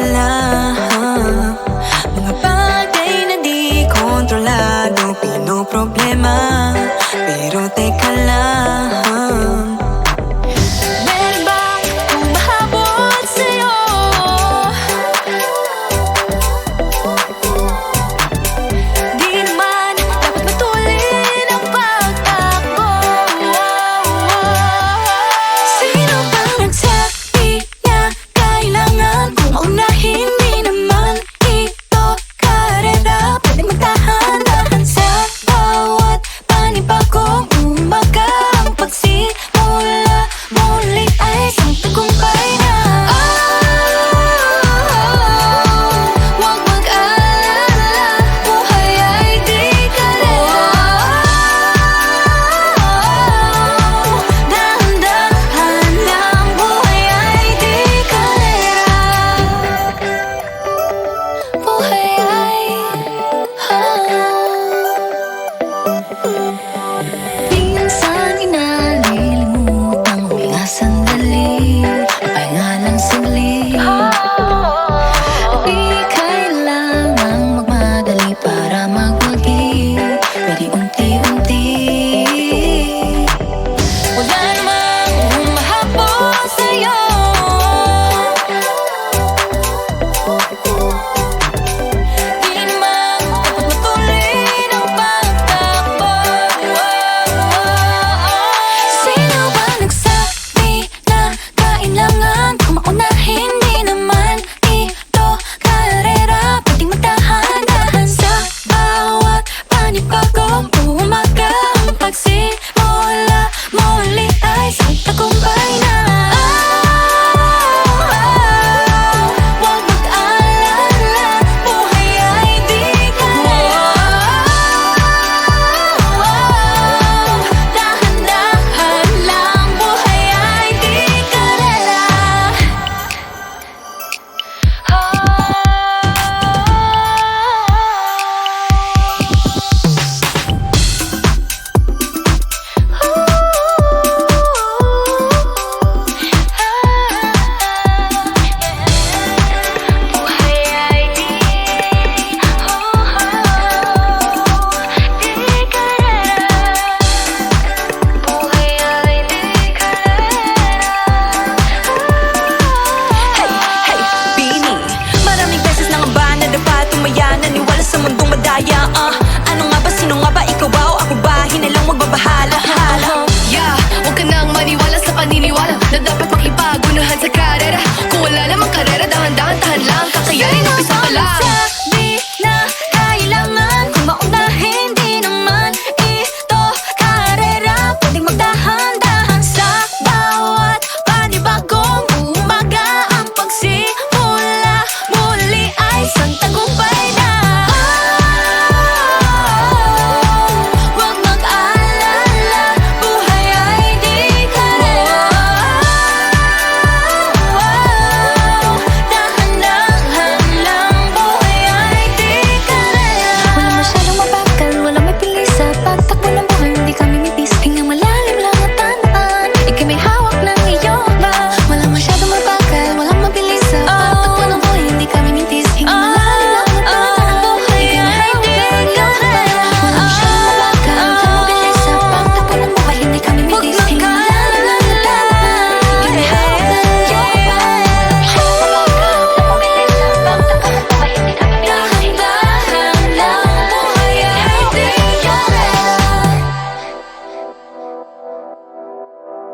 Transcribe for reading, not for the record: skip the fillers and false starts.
pala. Mga bagay na di kontrolado, pinoproblema. Pero teka lang, meron bang humahabol sa'yo? Di naman dapat matulin ang pagtakbo. Sino bang nagsabi na kailangan kong maunahin? Di naman ito karera, pwedeng magtahan-tahan sa bawat panibagong umaga. Ang pagsimula muli ay isang tagumpay na. Huwag mag-alala, buhay ay di karera. Dahan-dahan lang, buhay ay di karera. Buhay ay minsan inalilimutang huminga sandali, pahinga lang saglit. Di kailangang magmadali para magwagi, pwede unti-unti. Wala namang humahabol sa'yo. Di naman dapat matulin ang pagtakbo. Sino ba nagsabi na kailangan kong maunahin? Di naman ito karera, pwedeng magtahan-tahan sa bawat panibagong umaga. Ang pagsimula muli ay isang tagumpay na. Huwag mag-alala, buhay ay di karera. Dahan-dahan lang, buhay ay di karera. Buhay ay di karera. Buhay ay di karera. Hey, Bini, maraming beses nang ba na dapat tumaya, naniwala sa mundong madaya.